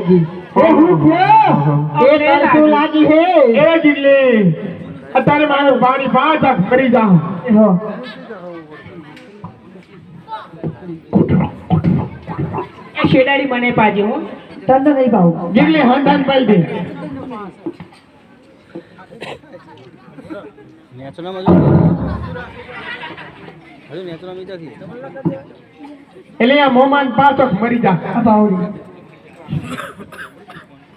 લાગી એ હું થયો એ તરતું લાગી હે એ જીગલી અત્યારે મારું પાણી 5 આંખ કરી જાઉં એ શેડાડી મને પાજી હો તંદ નહીં ભાવ જીગલી હંડાન પાઈ દે એટલે આ મોમાન 5 આંખ મરી જા ભાવડી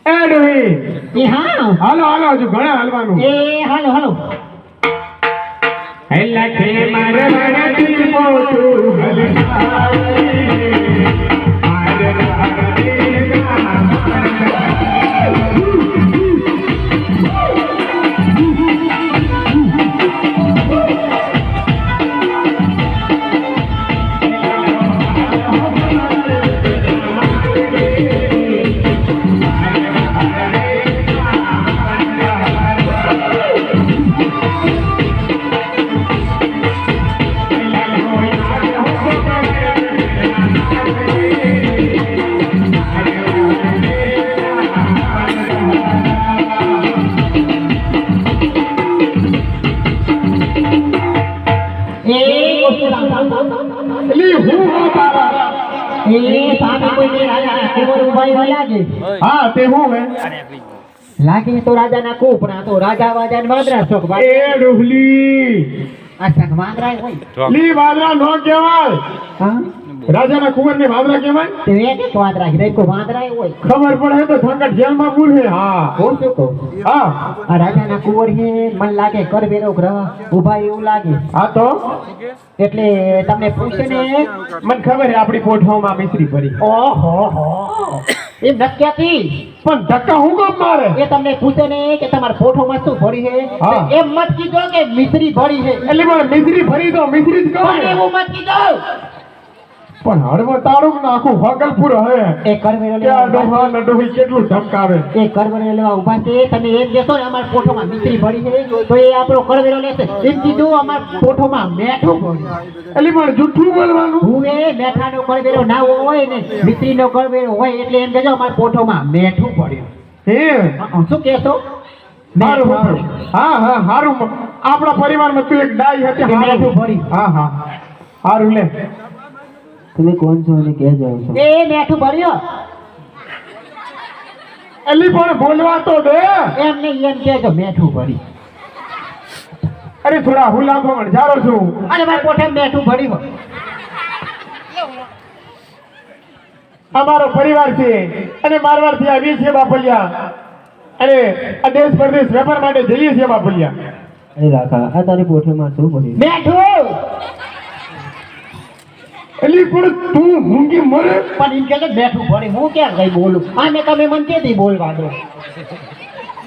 એ ડોહી એ હા હાલો હાલો હજુ ઘણા હાલવાનું એ હાલો હાલો હેલા કે માર વણતી મોટું હલકાવી માર વણતી હા તે હું લાગે તો રાજા ના કૂપણા તો રાજા વાજા ને વાદરા શોખ એ ડુહલી આ શોખ વાદરા હોય લી વાદરા નો કહેવાય હા રાજાના કુંવર ને વાદરા કહેવાય તે એક વાદરા રે કો વાદરા હોય ખબર પડે તો ઠંકટ જેલ માં પૂર હે હા કોણ તો કહો હા આ રાજા ના કુંવર હે મન લાગે કરવેરો ગ્રહ ઉભા એવું લાગે હા તો એટલે તમને પૂછે ને મને ખબર હે આપણી કોઠામાં મિશ્રી પડી ઓહો હો એમ નક્યાતી પણ ધક્કા હું કામ મારે એ તમને પૂછે ને કે તમારા ફોટોમાં શું ભરી છે હા. એમ મત કીધો કે મિશ્રી ભરી છે એટલે મને મિશ્રી ભરી દો મિશ્રી જ કહો પણ એવું મત કીધો પણ હળવો તાળું ને આખું ભાગલપુર હે એ કરવેરો કે આ લેવા ડોહા ને ડોહી કેટલું ધમકાવે એ કરવેરો લેવા ઉભા છે તમે એમ કહેશો ને અમારા ફોટોમાં મિશ્રી ભરી છે તો એ આપણો કરવેરો લેશે એમ કીધું અમારા ફોટોમાં મેઠું ભર્યું એટલે પણ જૂઠું બોલવાનું હું એ મેઠાનો કરવેરો ના હોય ને મિશ્રીનો કરવેરો હોય એટલે એમ કહેજો અમારા ફોટોમાં મેઠું પડ્યું હે શું કહેશો હારું હારું હા હા હારું આપણા પરિવારમાં તું એક ડાઈ હતી કે હારું. મેઠું ભરી હા હા હારું લે તમે કોણ છો અને ક્યાં જાવ છો એ મેઠું ભર્યો એલી પણ બોલવા તો દે એમ નહીં એમ કહેજો મેઠું ભરી અરે થોડા હું લાગો પણ જારો છું અને મારા કોઠે મેઠું ભર્યું અમારો પરિવાર છે અને મારવાડથી આવીએ છીએ બાપલિયા અરે આ દેશ પરદેશ વેપાર માટે જઈએ છીએ બાપલિયા અરે રાકા આ તારી કોઠેમાં શું ભર્યું મેઠું એલી પણ તું મૂંગી મરે પણ એમ કે બેઠું ભરી હું ક્યાં ગઈ બોલું આને તમે મને કેથી બોલવા દો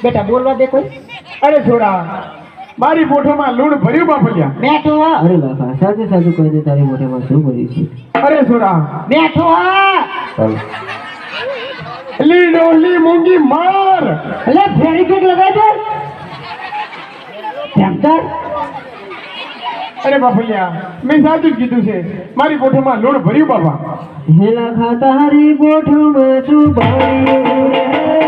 બેટા બોલવા દે કોઈ અરે છોડા મારી પોઠોમાં લૂણ ભર્યું બાપલિયા બેઠું હા અરે બાપા સાચે સાચું કહી દે તારી મોઢામાં શું ભર્યું છે અરે છોડા બેઠું હા એલી ડોલી મૂંગી માર એટલે ફેરી કેક લગાઈ દે ધમતર અરે બાપલિયા મેં સાચું જ કીધું છે મારી પોઠોમાં લૂણ ભર્યું બાપા હેલા ખાતા હારી બોઠમાં શું ભર્યું રે?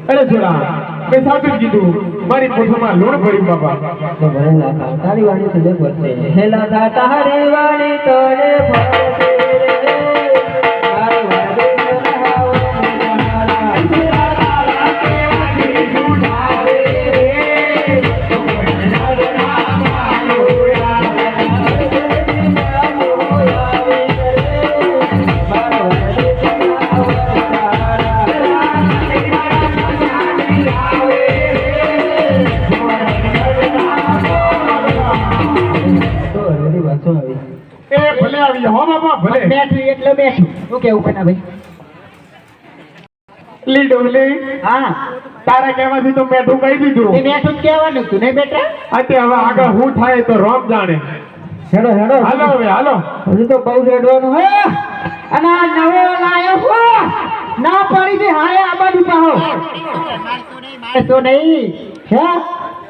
અરે છોડા મેં સાચું જ કીધું મારી પોઠોમાં લૂણ ભર્યું બાપા તારી વાણી તને પડશે હેલા ખાતા હારી વાણી તને પડશે રે. તારી વાણી હોમાં ભલે બેઠું એટલે બેઠું શું કેવું બના ભાઈ લી ડોલી હા તારા કહેવાથી તો મેઠું કહી દીધું તે બેઠું જ કહેવાનું તું નહીં બેટા અત્યારે હવે આગળ શું થાય તો રોમ જાણે હેડો હેડો હાલો હવે હાલો હજુ તો બહુ રેડવાનું હે અને આ નવો લાયો હો ના પડી દે હાય આ બાજુ પાહો મારે તો નહીં હે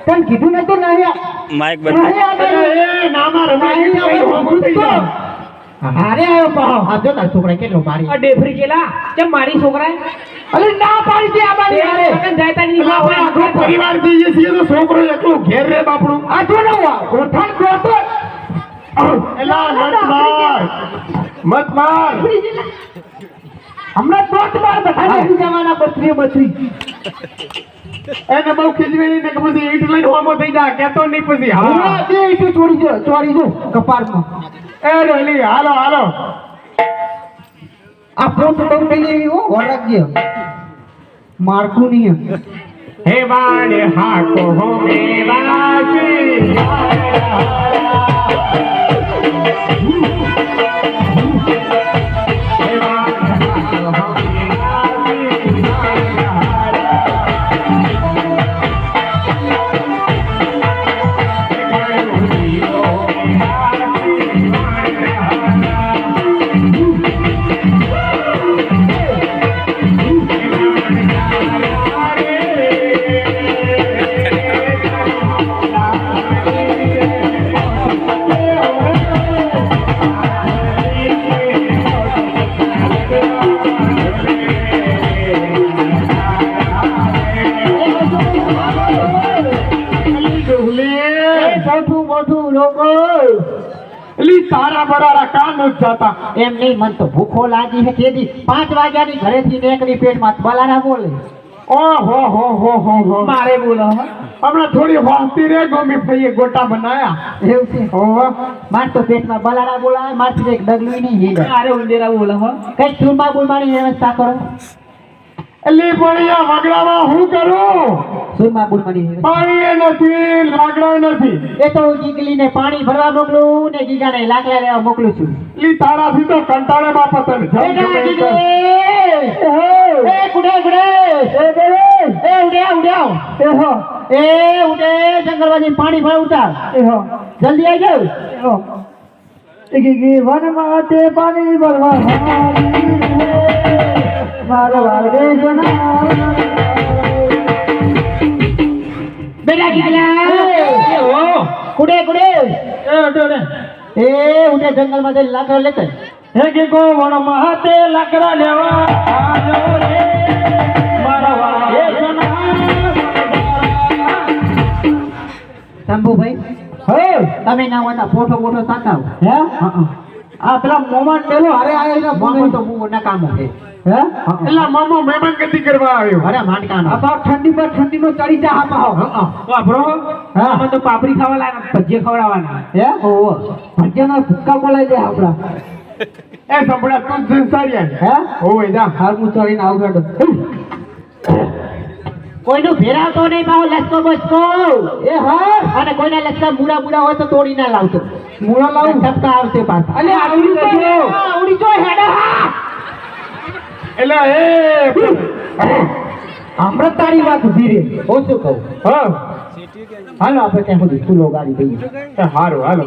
તને કીધું નતું નહીં માઇક બંધ હાય આ બાજુ એ નામાં રમાઈ ગયું, હોમું થઈ જાય. હારે આવ્યો પાહો આ જો તારા છોકરા કેટલો મારી આ ડેફરી કેલા કેમ મારી છોકરા અલે ના પાડી દે આ બાજુ હારે જાયતા ની આપણે આખો પરિવાર જઈએ છીએ તો છોકરો એકલો ઘેર રે બાપડું આ જો નવા ગોઠણ ગોતો એલા મત માર હમણાં દોત માર બધા નથી જવાના બત્રી બત્રી એને બહુ ખીજવેલી ને કે પછી ઈટ લઈને હોમો થઈ જા કેતો નહીં પછી હા હા બે ઈટું ચોરી દો કપાળમાં એ રેલી હાલો હાલો આ પોત બહુ પેલી એવી હો વરગજે મારકું નહીં હે વાડે હાકો હો મે વાસી તારા બરારા કામ જ જાતા એમ નહીં મન તો ભૂખો લાગી છે કેદી 5 વાગ્યાની ઘરેથી નીકળી પેટમાં બલારા બોલે ઓહો હો મારે બોલો હમણાં થોડી વાસ્તી રે ગોમી ભાઈએ ગોટા બનાયા એવું છે ઓહો માર તો પેટમાં બલારા બોલાય મારથી એક ડગલું નહીં હિલે મારે ઉંદેરા બોલો હો કઈ ચૂરમા બોલવાની વ્યવસ્થા કરો એલી પણ વગડામાં હું કરું ચૂરમા બોલવાની વ્યવસ્થા પાણી નથી લાકડા નથી એ તો હું ગીગલીને પાણી ભરવા મોકલું ને ગીગાને લાકડા લેવા મોકલું છું લી તારાથી તો કંટાળે બાપા તને એ ગીગલી! એ કુડે કુડે! એ ઉડ્યા! એ ઉડે જંગલમાંથી પાણી ભરા ઉતાર જલ્દી આવી જાવ વન માતે પાણી ભરવા મારો વાગે બેટા ગીગલા કુડે કુડે એ ઉડે જંગલમાંથી લાકડા લેતા હે કે કો વન માતે લાકડા લેવા આવ્યો રે મારો વાગે શંભુભાઈ હે તમે ના હોય ફોટો ફોટો સાકાવ હે આ પેલા મોમાં ડેલો અરે આયા મામો તો હું નકામો છે હે એલા મામો મહેમાન ગતિ કરવા આવ્યો અરે માંડકાનો આ તો ઠંડીમાં ચડી જા હા પાહો વાપરો હા અમે તો પાપડી ખાવા લાયા ભજીયા ખવડાવવાના હે ઓહો ભજીયાના ભૂક્કા બોલાઈ દે આપડા એ સંભળા તું સંસારિયા હે ઓય જા હાલ હું ચડીને આવગાડો કોઈનું ભેરાવતો નહીં બાહો લસકો બસકો એ હા અને કોઈના લસકા મૂળા હોય તો તોડી ના લાવતો મૂળા લાવું ઠપકા આવશે પાછા અલે આવડી જો હેડા હા એલા એ હમણાં તારી વાત ઉભી રે ઓછું કહું હા હાલો આપણે ત્યાં સુધી ફૂલો ગાડી દઈએ હારું હાલો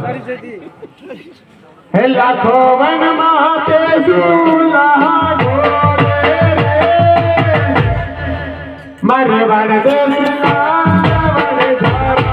હે લાખો વન માતે સુલા ગોરે રે મારે વાડ દેસના વડ જાવા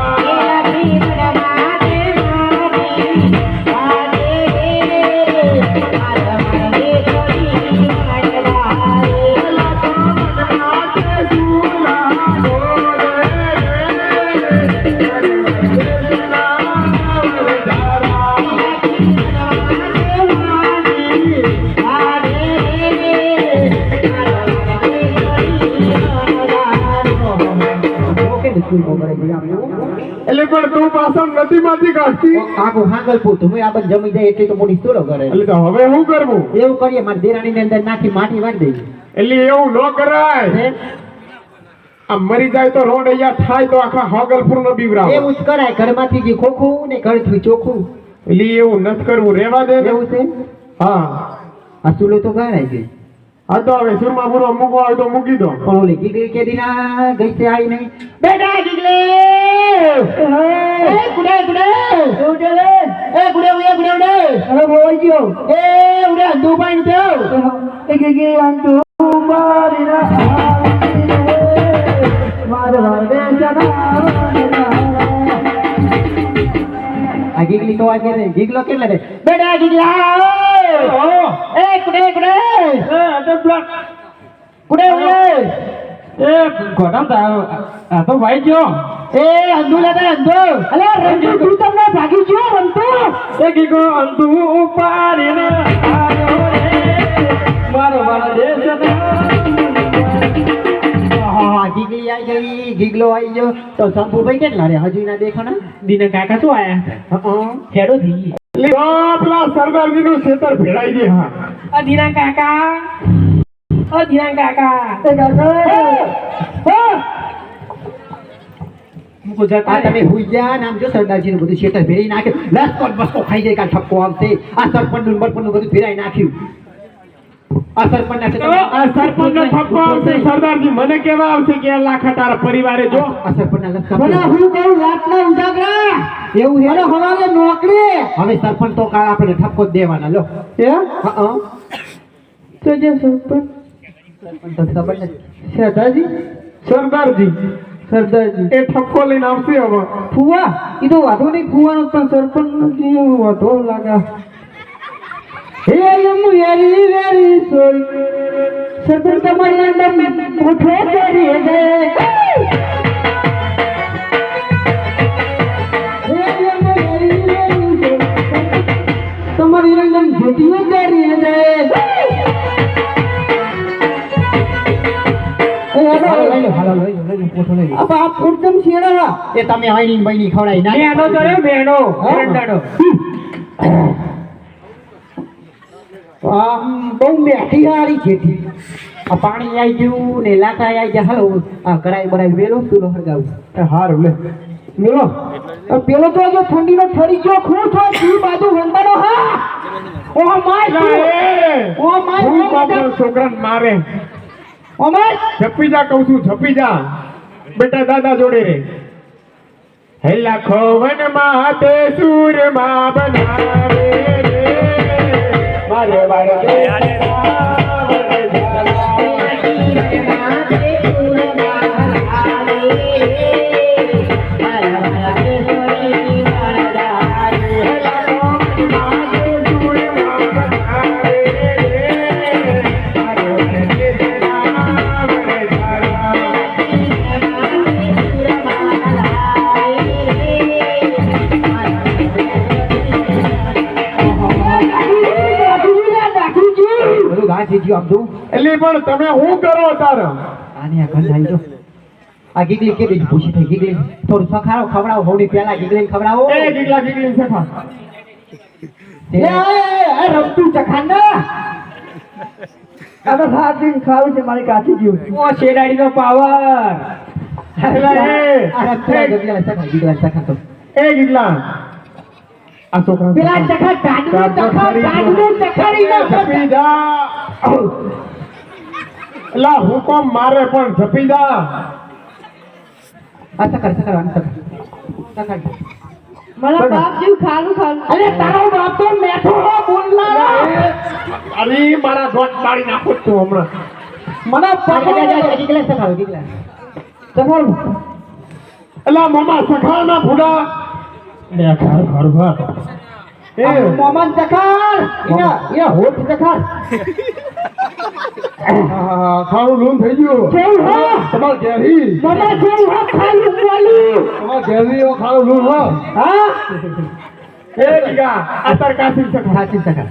એટલે પણ તું પાછળ નથી માંથી કાઢતી આખું હાંગલ પૂતું હું આ બધું જમી જાય એટલે તો મોટી સ્ટોરો કરે એટલે તો હવે શું કરવું એવું કરીએ મારી દેરાણીની અંદર નાખી માટી વાળી દઈએ એટલે એવું ન કરાય આ મરી જાય તો રોડ અહીંયા થાય તો આખા હોગલપુર નો બીવરાવ એવું જ કરાય ઘરમાંથી જે ખોખું ને ઘરથી ચોખ્ખું એટલે એવું નથી કરવું રેવા દે ને. એવું છે હા આ ચૂલો તો ગાય ગઈ હા તો હવે સુરમાં પૂરો મૂકવા હોય તો મૂકી દો પણ ઓલી ગીગલી કે દીના ગઈ છે આવી નહીં બેટા ગીગલે એ ગુડે ગુડે ઉડે લે એ ગુડે ઉડે અરે બોલ ગયો એ ઉડે દુબાઈ ને દેવ એ ગીગી અંતુ મારી ના મારે વાડે જના આ ગીગલી તો આજે ને ગીગલો કેટલા રે બેટા ગીગલા એ ગુડે ગુડે ગુડે ઉડે એ ગોઠમ આ તો ભાઈ ગયો એ અંધુ લેતા અંધુ અલે રંજુ તું તમને ભાગી ગયો રંતુ એ ગીગો અંતુ ઉપાડીને આવ્યો રે મારો વાડે જના હા ગીગલી આવી ગઈ ગીગલો આવી ગયો તો શંભુભાઈ કેટલા રે હજુ ના દેખાણા દીને કાકા શું આયા ખેડો થી પેલા સરદારજી નું ખેતર ભેળાઈ દે હા અધીરા કાકા અધીરા કાકા એ કાકા મુકો જતા આ તમે હુઈ ગયા નામ જો સરદારજી નું બધું શેતર ભેરી નાખ્યું લસકોટ બસકો ખાઈ જાય કાલ ઠપકો આવશે આ સરપંચ નું બરપંચ નું બધું ફેરાઈ નાખ્યું આ સરપંચ ના આ સરપંચ નો ઠપકો આવશે સરદારજી મને કેવા આવશે કે લાખા તારા પરિવારે જો આ સરપંચ ના લસકા મને હું કહું રાતના ઉજાગરા એવું એને હેલો હવારે નોકરી હવે સરપંચ તો કાલ આપણે ઠપકો જ દેવાના લો હે હા તો જે સરપંચ સરપંચ તો ખબર નથી સરદારજી સરદારજી સરદારજી એ ઠપકો લઈને આવશે હવે ફુવા એ તો વાંધો નહીં ફુવાનો પણ સરપંચ નો વાંધો લાગે હે એમ વેરી વેરી સોરી સરપંચ તમારી અંદર મોઠો કરી દે તમારી અંદર જેટીઓ કરી દે આ ફૂટકમ છેડા એ તમે આઈની બઈની ખવડાવી નાખી મેનો કર્યો મેનો એરંડાનો બહુ મેઠી હારી જેથી આ પાણી આવી ગયું ને લાટા આવી ગયા હાલો આ કડાઈ બડાઈ વેલો સુનો હરગાવું હારું લે મેલો પેલો તો જો ઠંડીનો ઠરી ગયો ખૂબ છો જી બાજુ વંદાનો હા ઓ માય ઓ માય હું બાપનો છોકરાને મારે ઓ માય ઝપી જા કહું છું ઝપી જા બેટા દાદા જોડે રે હેલા ખોવન માતે સૂરમાં બનાવે રે મારે વાળે એટલે પણ તમે શું કરો તારા આને આ ગંધ આવી જો આ ગીગલી કે દીધી પૂછી થઈ ગીગલી થોડું સખારો ખવડાવો હોડી પેલા ગીગલી ખવડાવો એ ગીગલા ગીગલી સખા એ રમતું ચખાંડા આ સાત દિન ખાવું છે મારી કાચી જીવ ઓ શેડાડીનો પાવર એ ગીગલા આ છોકરા પેલા ચખા કાઢું ઝપી જા એલા હુકમ મારે પણ ઝપી જા મારા બાપ જેવું ખાલું અરે તારો બાપ તો મેઠો બોલના અરે મારા દોત પાડી નાખો તું હમણાં મને પકડ એલા મામા સખાના ભૂડા એ મોમન ચખાર એ હોઠ ચખાર ખાણું લૂન થઈ ગયું કેવું હો તમાર ઘેરી મને કેવું હો ખાલું બોલ્યું તમાર ઘેરી ખાણું લૂન હો હા એ દીગા આતર કાસી સખા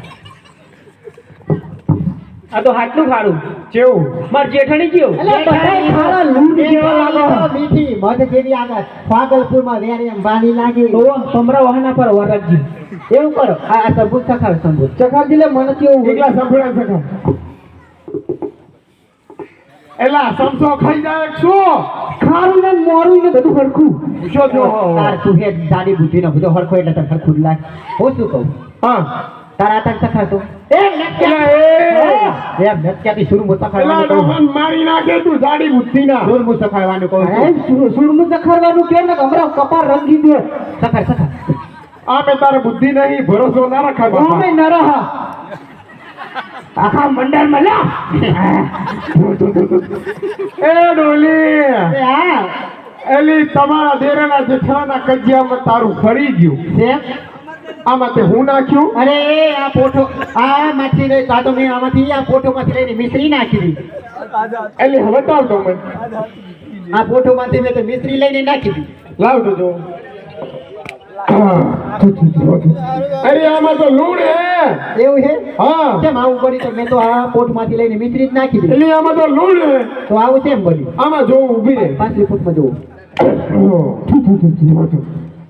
આ તો હાટલું ખારું કેવું માર જેઠાણી કેવું ખારા લૂંટ જેવા લાગો મીઠી મધ જેવી આગળ પાગલપુરમાં વેરે એમ બાની લાગી તો કમરા વાહના પર વરજજી એવું કરો આ સબૂત સખાવ સબૂત ચખાર દિલે મને કેવું દીગલા સંભળાય સખા એલા સમસો ખાઈ જાય શું ખારું ને મોરું ને બધું હરખું પૂછો જો તાર તું હે દાડી બુદ્ધિ નો બધો હરખો એટલે તને હરખું જ લાગે હું શું કહું હા તારા આતંક સખાતો એલા એ એમ નક્યાથી સુરમુ એલા સખાડવાનું કહું ડોહન મારી નાખે તું જાડી બુદ્ધિ ના સુરમુ સખાડવાનું કહું અરે સુરમું ચખાડવાનું કે ને હમણાં કપાળ રંગી દે સખાડ આ મેં તારે બુદ્ધિ નહીં ભરોસો ના રખાય બાપા અમે નરહા આખા મંડળમાં લા એ ડોલી હા એલી તમારા દેરાના જેઠાના કજિયામાં તારું ફરી ગયું સેમ આમાં તે હું નાખ્યું અરે આ પોઠો આ માંથી લઈ આ તો મેં આમાંથી આ પોઠો માંથી લઈને મિશ્રી નાખી દીધી એલી હવે બતાવતો મને આ પોઠો માંથી મેં તો મિશ્રી લઈને નાખી દીધી લાવ તો જો અરે આમાં તો લૂણ હે એવું છે હા કેમ આવું બની તો મેં તો આ પોઠ માંથી લઈને મિશ્રી જ નાખી દીધી એલી આમાં તો લૂણ હે તો આવું કેમ બન્યું આમાં જો ઊભી રહે 5 ફૂટમાં જોવું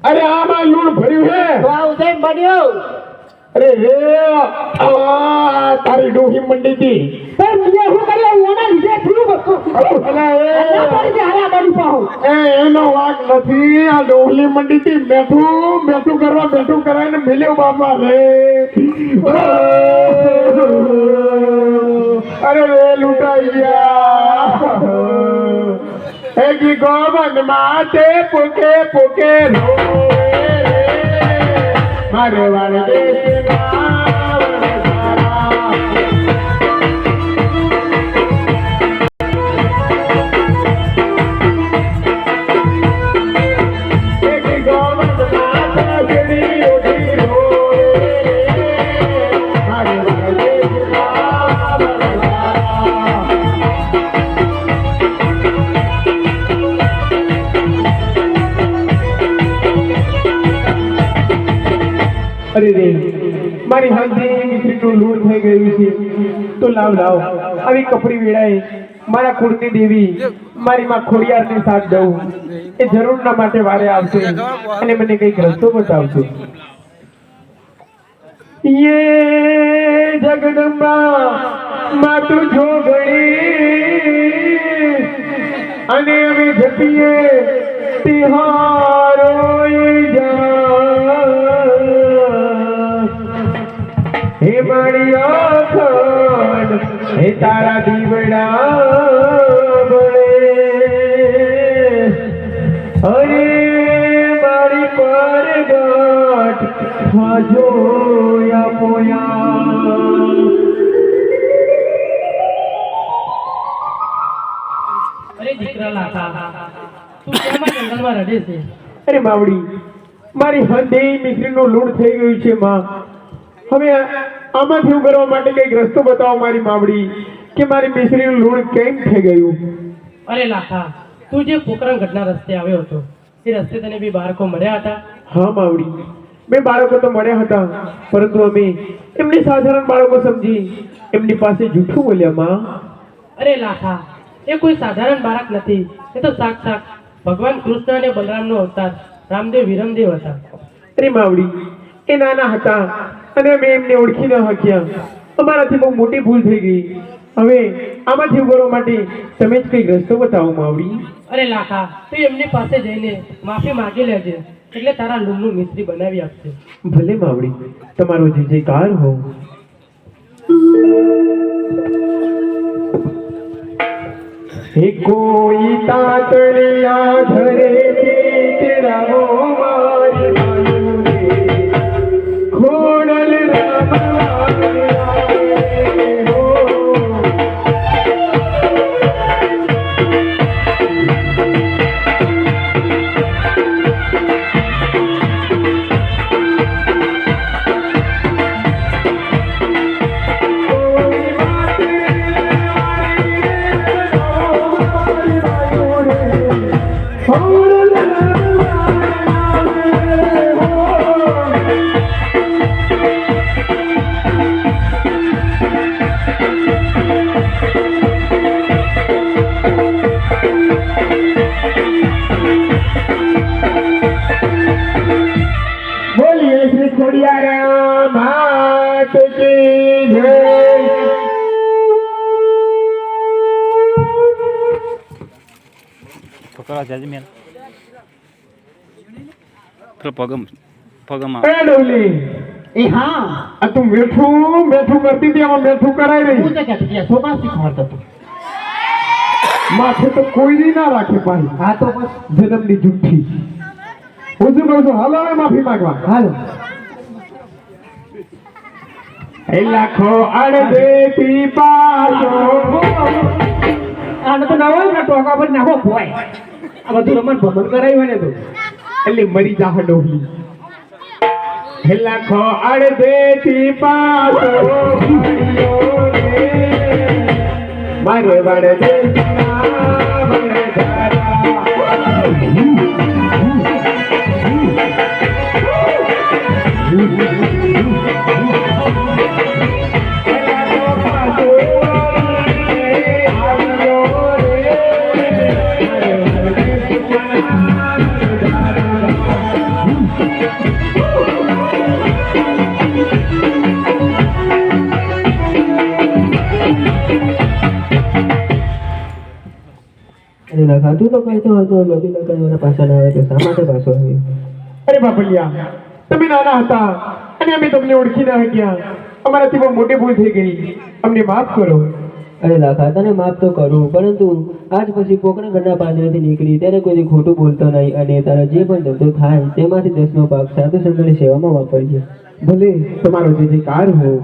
અરે આમાં લૂણ ભર્યું હે તો આવું કેમ બન્યું અરે રે આ તારી ડોહી મંડી હતી પણ મેં હું કર્યા ઓના લીધે થયું અલા ના પડી જાય હારા બની પાહો એનો વાંક નથી આ ડોહલી મંડી થી બેઠું કરાવીને મિલ્યો બાપા રે અરે રે લૂંટાઈ ગયા એકી ગોવન માતે પોકે પોકે રોએ રે મારે વાળે દેશમાં વરસારા એકી ગોવન માતા જડી ઓઢી રોએ રે મારે વાળે દેશમાં વરસારા અરે રે મારી હાથે મિત્રીનું લૂણ થઈ ગયું છે તો લાવ આવી કપડી વેળાએ મારા કુળની દેવી મારી માં ખોડિયારને સાથ દઉં એ જરૂરના માટે વારે આવશે અને મને કંઈક રસ્તો બતાવશે યે જગદંબા માતું જોગણી અને અમે જતીએ તિહારો હે મારી આખડ હે તારા દીવડા બળે અરે મારી પરગટ ખાજો પોયા અરે દીકરા લાખા તું કેમ આ જંગલમાં રડે છે અરે માવડી મારી હદે મિશ્રીનું લૂણ થઈ ગયું છે માં હવે આમાંથી હું કરવા માટે કંઈક રસ્તો બતાવો મારી માવડી કે મારી મિશ્રીનું લૂણ કેમ થઈ ગયું અરે લાખા તું જે પોકરણગઢના રસ્તે આવ્યો હતો એ રસ્તે તને બી બાળકો મળ્યા હતા હા માવડી બે બાળકો તો મળ્યા હતા પરંતુ અમે એમની સાધારણ બાળકો સમજી એમની પાસે જૂઠું બોલ્યા માં અરે લાખા એ કોઈ સાધારણ બાળક નથી એ તો સાક્ષાત ભગવાન કૃષ્ણ અને બલરામનો અવતાર રામદેવ વિરમદેવ હતા અરે માવડી એ નાના હતા અને અમે એમને ઓળખી ન શક્યા અમારાથી બહુ મોટી ભૂલ થઈ ગઈ હવે આમાંથી ઉભરવા માટે તમે જ કંઈક રસ્તો બતાવો માવડી અરે લાખા તું એમની પાસે જઈને માફી માંગી લેજે એટલે તારા લૂમનું મિસ્ત્રી બનાવી આપશે ભલે માવડી તમારો જે જે કાર હો હે કોઈ તાતળિયા ધરે તેરાવો મારી માયુરે ખોડલ બોલીએ શ્રી ખોડિયાર માત કી જય પકડવા જાય મેં પેલો પગમાં એ ડોલી એ હા આ તું મેઠું મેઠું કરતી હતી, આમાં મેઠું કરાય હું નહીં. તો કહેતી હતી, આ છોકરા શીખવાડતો હતો. માથે તો કોઈ દી ના રાખે પાણી. હા તો બસ જન્મની જુઠ્ઠી. હું શું કહું છું, હાલો હવે માફી માંગવા. હાલો. એ લાખો અડધેથી પાછો. આને તો ના હોય ને ટોકા પર નાખો ભોય આ બધું રમણ ભમણ કરાયું હોય ને તો એટલે મરી જા ડોહલી. હે લાખો અડધેથી પાછો વળ્યો રે. મારે વડદેશના એના ખાધું તો કહેતો હતો લોબી લગાવવાના પાછા ના આવે તો શા માટે પાછો આવ્યો? અરે બાપલિયા, તમે નાના હતા અને અમે તમને ઓળખી ના શક્યા. અમારાથી બહુ મોટી ભૂલ થઈ ગઈ, અમને માફ કરો. અરે લાખા તને માફ તો કરું, પરંતુ આજ પછી કોકના ઘરના પાંજરાથી નીકળી ત્યારે કોઈ ખોટું બોલતો નહીં અને તારા જે પણ ધંધો થાય તેમાંથી 10નો ભાગ સાધુ સંતોની સેવામાં વાપરજે. ભલે તમારો જે કાર હો